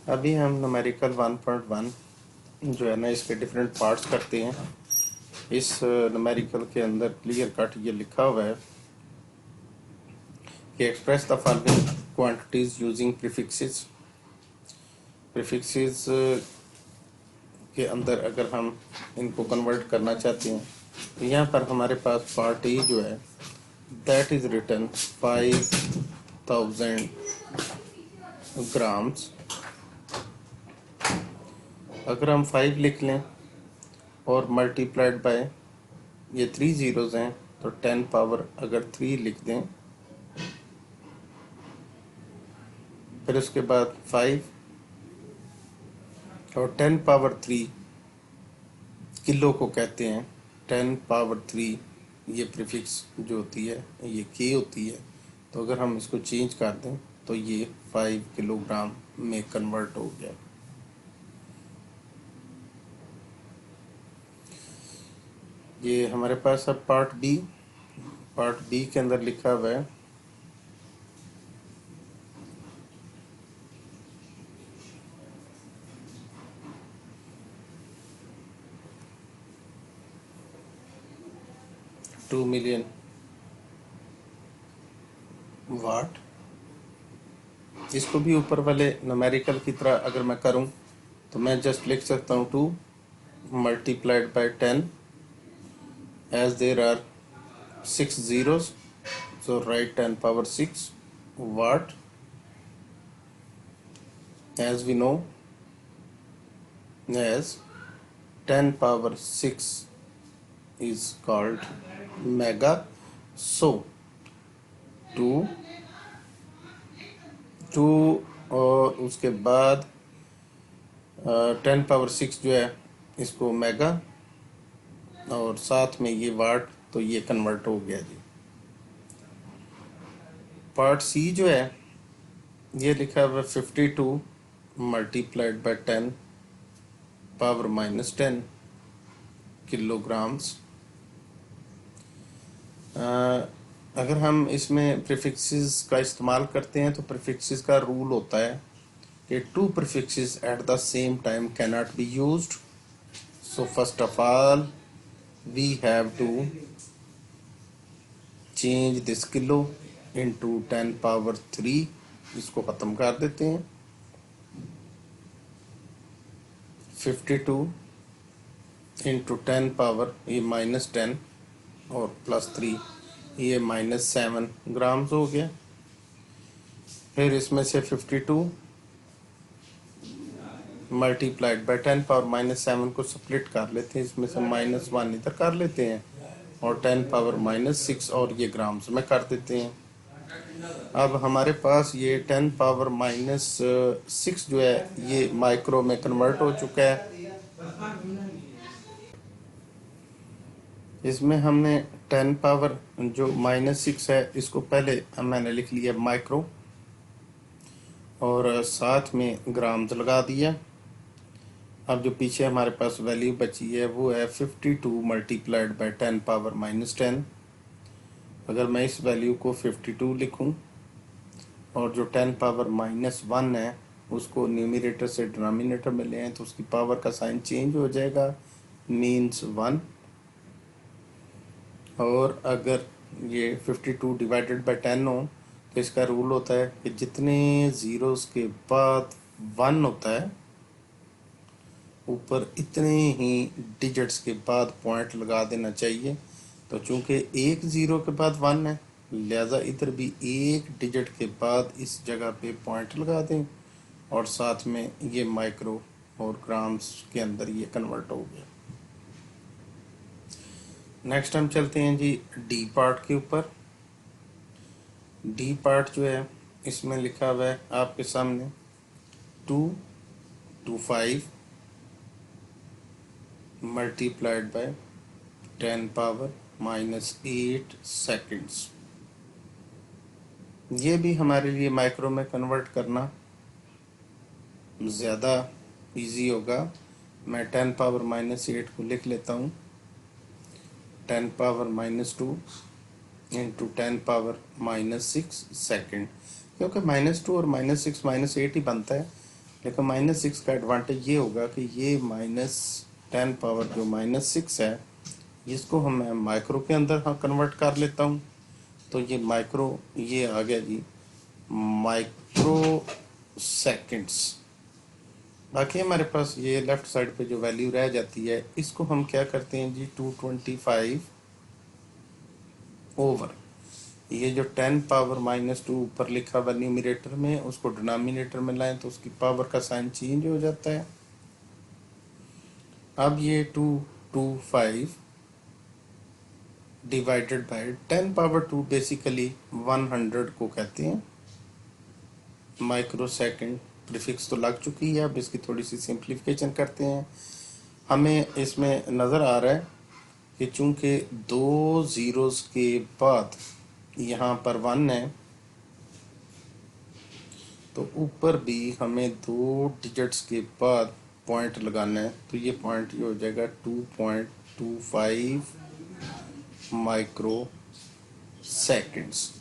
अभी हम न्यूमेरिकल 1.1 जो है ना इसके डिफरेंट पार्ट्स करते हैं। इस न्यूमेरिकल के अंदर क्लियर कट ये लिखा हुआ है कि express the following quantities using prefixes. Prefixes के अंदर अगर हम इनको कन्वर्ट करना चाहते हैं तो यहाँ पर हमारे पास पार्ट ए जो है दैट इज रिटन 5000 ग्राम्स। अगर हम 5 लिख लें और मल्टीप्लाइड बाय ये 3 जीरोज हैं तो 10 पावर अगर 3 लिख दें, फिर उसके बाद 5 और 10 पावर 3 किलो को कहते हैं। 10 पावर 3 ये प्रीफिक्स जो होती है ये के होती है, तो अगर हम इसको चेंज कर दें तो ये 5 किलोग्राम में कन्वर्ट हो गया। ये हमारे पास अब पार्ट बी के अंदर लिखा हुआ है $2 million वाट। इसको भी ऊपर वाले न्यूमेरिकल की तरह अगर मैं करूं तो मैं जस्ट लिख सकता हूं 2 multiplied by 10 as there are 6 zeros, so write 10 power 6 watt। as we know as 10 power 6 is called mega, so 2 और उसके बाद 10 पावर 6 जो है इसको मेगा और साथ में ये वाट, तो ये कन्वर्ट हो गया जी। पार्ट सी जो है ये लिखा हुआ 52 मल्टीप्लाइड बाय 10 पावर -10 किलोग्राम्स। अगर हम इसमें प्रीफिक्सेस का इस्तेमाल करते हैं तो प्रीफिक्सेस का रूल होता है कि 2 prefixes at the same time can not be used. So first of all we have to change this kilo into 10 power 3। इसको ख़त्म कर देते हैं। 52 into 10 पावर ये -10 और +3 ये -7 ग्राम्स हो गया। फिर इसमें से 52 मल्टीप्लाइड बाय 10 पावर -7 को स्प्लिट कर लेते हैं, इसमें से -1 इधर कर लेते हैं और 10 पावर -6 और ये ग्राम्स में कर देते हैं। अब हमारे पास ये 10 पावर -6 जो है ये माइक्रो में कन्वर्ट हो चुका है। इसमें हमने 10 पावर जो -6 है इसको पहले मैंने लिख लिया माइक्रो और साथ में ग्राम्स लगा दिया। अब जो पीछे हमारे पास वैल्यू बची है वो है 52 मल्टीप्लाइड बाय 10 पावर -10। अगर मैं इस वैल्यू को 52 लिखूं और जो 10 पावर -1 है उसको न्यूमरेटर से डिनोमिनेटर में ले आए तो उसकी पावर का साइन चेंज हो जाएगा, मीन्स 1। और अगर ये 52 डिवाइडेड बाय 10 हो तो इसका रूल होता है कि जितने ज़ीरोस के बाद 1 होता है ऊपर इतने ही डिजिट्स के बाद पॉइंट लगा देना चाहिए। तो चूंकि एक ज़ीरो के बाद 1 है लिहाजा इधर भी एक डिजिट के बाद इस जगह पे पॉइंट लगा दें और साथ में ये माइक्रो और ग्राम्स के अंदर ये कन्वर्ट हो गया। नेक्स्ट हम चलते हैं जी डी पार्ट के ऊपर। डी पार्ट जो है इसमें लिखा हुआ है आपके सामने 2 to 5 multiplied by 10 power -8 seconds. ये भी हमारे लिए माइक्रो में कन्वर्ट करना ज़्यादा इजी होगा। मैं 10 पावर -8 को लिख लेता हूँ 10 पावर -2 इंटू 10 पावर -6 सेकेंड। क्योंकि -2 और -6 -8 ही बनता है, लेकिन -6 का एडवांटेज ये होगा कि ये -10 पावर जो -6 है, इसको हम माइक्रो के अंदर कन्वर्ट कर लेता हूँ। तो ये माइक्रो, ये आ गया जी माइक्रो सेकेंड्स। बाकी हमारे पास ये लेफ्ट साइड पे जो वैल्यू रह जाती है, इसको हम क्या करते हैं जी 225 ओवर ये जो 10 पावर -2 ऊपर लिखा हुआ न्यूमरेटर में, उसको डिनोमिनेटर में लाएं तो उसकी पावर का साइन चेंज हो जाता है। अब ये 225 डिवाइडेड बाय 10 पावर 2 बेसिकली 100 को कहते हैं। माइक्रो सेकेंड प्रीफिक्स तो लग चुकी है, अब इसकी थोड़ी सी सिंप्लीफिकेशन करते हैं। हमें इसमें नज़र आ रहा है कि चूंकि 2 ज़ीरोज़ के बाद यहाँ पर 1 है, तो ऊपर भी हमें 2 डिजिट्स के बाद पॉइंट लगाना है। तो ये पॉइंट ये हो जाएगा 2.25 माइक्रो सेकेंड्स।